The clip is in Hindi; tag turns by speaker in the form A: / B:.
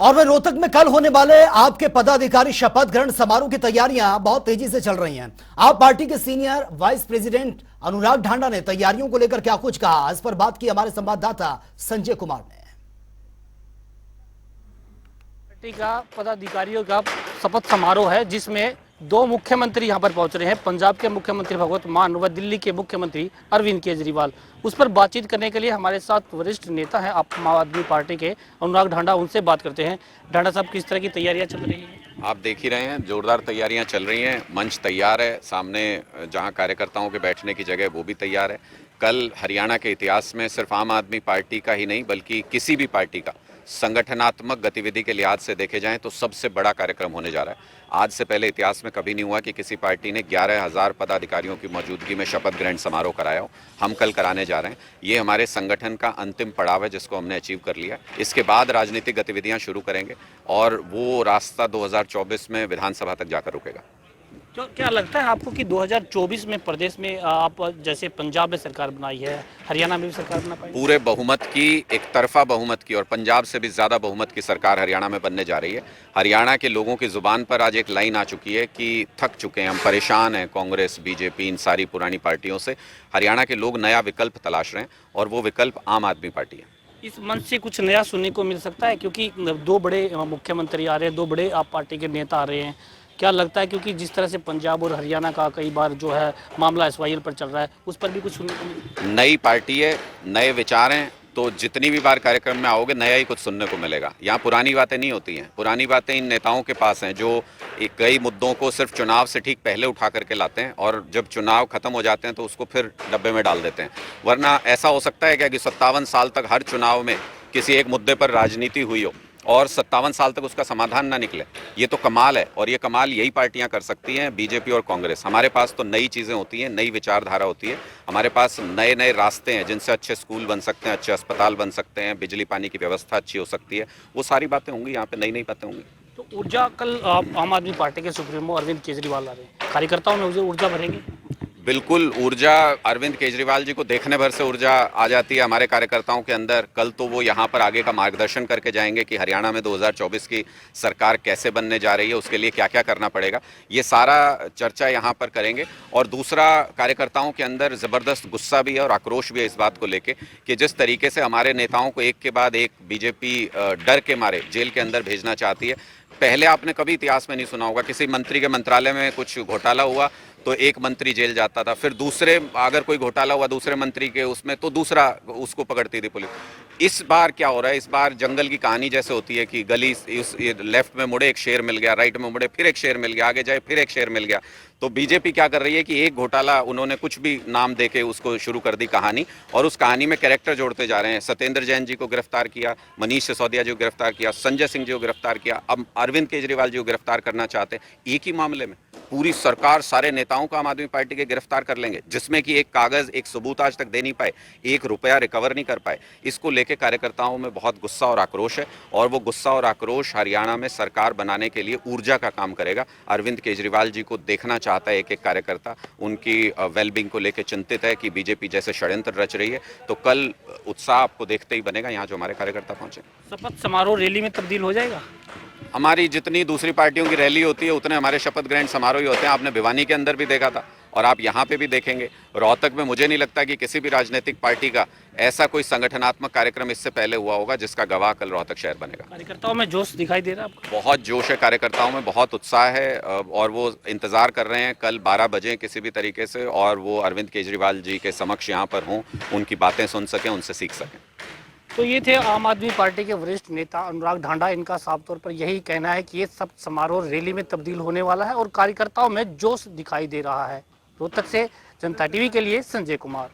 A: और वह रोहतक में कल होने वाले आपके पदाधिकारी शपथ ग्रहण समारोह की तैयारियां बहुत तेजी से चल रही हैं। आप पार्टी के सीनियर वाइस प्रेसिडेंट अनुराग ढांडा ने तैयारियों को लेकर क्या कुछ कहा, इस पर बात की हमारे संवाददाता संजय कुमार ने।
B: पार्टी का पदाधिकारियों का शपथ समारोह है जिसमें दो मुख्यमंत्री यहां पर पहुंच रहे हैं। पंजाब के मुख्यमंत्री भगवंत मान व दिल्ली के मुख्यमंत्री अरविंद केजरीवाल। उस पर बातचीत करने के लिए हमारे साथ वरिष्ठ नेता हैं आम आदमी पार्टी के अनुराग ढांडा, उनसे बात करते हैं। ढांडा साहब, किस तरह की तैयारियां चल रही हैं?
C: आप देख ही रहे हैं, जोरदार तैयारियां चल रही हैं। मंच तैयार है, सामने जहां कार्यकर्ताओं के बैठने की जगह वो भी तैयार है। कल हरियाणा के इतिहास में सिर्फ आम आदमी पार्टी का ही नहीं बल्कि किसी भी पार्टी का संगठनात्मक गतिविधि के लिहाज से देखे जाएं तो सबसे बड़ा कार्यक्रम होने जा रहा है। आज से पहले इतिहास में कभी नहीं हुआ कि किसी पार्टी ने 11,000 पदाधिकारियों की मौजूदगी में शपथ ग्रहण समारोह कराया हो। हम कल कराने जा रहे हैं। ये हमारे संगठन का अंतिम पड़ाव है जिसको हमने अचीव कर लिया। इसके बाद राजनीतिक गतिविधियां शुरू करेंगे और वो रास्ता 2024 में विधानसभा तक जाकर रुकेगा।
B: तो क्या लगता है आपको कि 2024 में प्रदेश में आप जैसे पंजाब में सरकार बनाई है, हरियाणा में भी सरकार बना पाएगी?
C: पूरे बहुमत की, एक तरफा बहुमत की और पंजाब से भी ज़्यादा बहुमत की सरकार हरियाणा में बनने जा रही है। हरियाणा के लोगों की ज़ुबान पर आज एक लाइन आ चुकी है कि थक चुके हैं, हम परेशान हैं कांग्रेस, बीजेपी, इन सारी पुरानी पार्टियों से। हरियाणा के लोग नया विकल्प तलाश रहे हैं और वो विकल्प आम आदमी पार्टी है।
B: इस मंच से कुछ नया सुनने को मिल सकता है क्योंकि दो बड़े मुख्यमंत्री आ रहे हैं, दो बड़े आप पार्टी के नेता आ रहे हैं। क्या लगता है, क्योंकि जिस तरह से पंजाब और हरियाणा का कई बार जो है मामला SYL पर चल रहा है, उस पर भी कुछ सुनने को मिल?
C: नई पार्टी है, नए विचार हैं, तो जितनी भी बार कार्यक्रम में आओगे नया ही कुछ सुनने को मिलेगा। यहाँ पुरानी बातें नहीं होती हैं। पुरानी बातें इन नेताओं के पास हैं जो कई मुद्दों को सिर्फ चुनाव से ठीक पहले उठा करके लाते हैं और जब चुनाव खत्म हो जाते हैं तो उसको फिर डब्बे में डाल देते हैं। वरना ऐसा हो सकता है क्या कि 57 साल तक हर चुनाव में किसी एक मुद्दे पर राजनीति हुई हो और 57 साल तक उसका समाधान ना निकले? ये तो कमाल है और ये कमाल यही पार्टियां कर सकती हैं, बीजेपी और कांग्रेस। हमारे पास तो नई चीज़ें होती हैं, नई विचारधारा होती है। हमारे पास नए नए रास्ते हैं जिनसे अच्छे स्कूल बन सकते हैं, अच्छे अस्पताल बन सकते हैं, बिजली पानी की व्यवस्था अच्छी हो सकती है। वो सारी बातें होंगी, यहाँ पे नई नई बातें होंगी।
B: तो ऊर्जा, कल आम आदमी पार्टी के सुप्रीमो अरविंद केजरीवाल आ रहे हैं, कार्यकर्ताओं में ऊर्जा भरेंगे?
C: बिल्कुल, ऊर्जा अरविंद केजरीवाल जी को देखने भर से ऊर्जा आ जाती है हमारे कार्यकर्ताओं के अंदर। कल तो वो यहाँ पर आगे का मार्गदर्शन करके जाएंगे कि हरियाणा में 2024 की सरकार कैसे बनने जा रही है, उसके लिए क्या क्या करना पड़ेगा। ये सारा चर्चा यहाँ पर करेंगे। और दूसरा, कार्यकर्ताओं के अंदर ज़बरदस्त गुस्सा भी है और आक्रोश भी है इस बात को लेके कि जिस तरीके से हमारे नेताओं को एक के बाद एक बीजेपी डर के मारे जेल के अंदर भेजना चाहती है। पहले आपने कभी इतिहास में नहीं सुना होगा, किसी मंत्री के मंत्रालय में कुछ घोटाला हुआ तो एक मंत्री जेल जाता था, फिर दूसरे, अगर कोई घोटाला हुआ दूसरे मंत्री के उसमें तो दूसरा उसको पकड़ती थी पुलिस। इस बार क्या हो रहा है, इस बार जंगल की कहानी जैसे होती है कि गली इस लेफ्ट में मुड़े एक शेर मिल गया, राइट में मुड़े फिर एक शेर मिल गया, आगे जाए फिर एक शेर मिल गया। तो बीजेपी क्या कर रही है कि एक घोटाला उन्होंने कुछ भी नाम देके उसको शुरू कर दी कहानी और उस कहानी में कैरेक्टर जोड़ते जा रहे हैं। सत्येंद्र जैन जी को गिरफ्तार किया, मनीष सिसोदिया जी को गिरफ्तार किया, संजय सिंह जी को गिरफ्तार किया, अब अरविंद केजरीवाल जी को गिरफ्तार करना चाहते हैं। एक ही मामले में पूरी सरकार सारे नेताओं को आम आदमी पार्टी के गिरफ्तार कर लेंगे, जिसमें कि एक कागज, एक सबूत आज तक दे नहीं पाए, एक रुपया रिकवर नहीं कर पाए। इसको लेके कार्यकर्ताओं में बहुत गुस्सा और आक्रोश है और वो गुस्सा और आक्रोश हरियाणा में सरकार बनाने के लिए ऊर्जा का काम करेगा। अरविंद केजरीवाल जी को देखना चाहता है एक एक कार्यकर्ता, उनकी वेलबींग को लेकर चिंतित है कि बीजेपी जैसे षड्यंत्र रच रही है। तो कल उत्साह आपको देखते ही बनेगा यहाँ जो हमारे कार्यकर्ता पहुंचे।
B: शपथ समारोह रैली में तब्दील हो जाएगा?
C: हमारी जितनी दूसरी पार्टियों की रैली होती है उतने हमारे शपथ ग्रहण समारोह ही होते हैं। आपने भिवानी के अंदर भी देखा था और आप यहाँ पे भी देखेंगे। रोहतक में मुझे नहीं लगता कि किसी भी राजनीतिक पार्टी का ऐसा कोई संगठनात्मक कार्यक्रम इससे पहले हुआ होगा जिसका गवाह कल रोहतक शहर बनेगा।
B: कार्यकर्ताओं में जोश दिखाई दे रहा है आपको?
C: बहुत जोश है कार्यकर्ताओं में, बहुत उत्साह है और वो इंतजार कर रहे हैं कल 12 बजे किसी भी तरीके से और वो अरविंद केजरीवाल जी के समक्ष यहाँ पर हों, उनकी बातें सुन सकें, उनसे सीख सकें।
B: तो ये थे आम आदमी पार्टी के वरिष्ठ नेता अनुराग ढांडा। इनका साफ तौर पर यही कहना है कि ये सब समारोह रैली में तब्दील होने वाला है और कार्यकर्ताओं में जोश दिखाई दे रहा है। रोहतक से जनता टीवी के लिए संजय कुमार।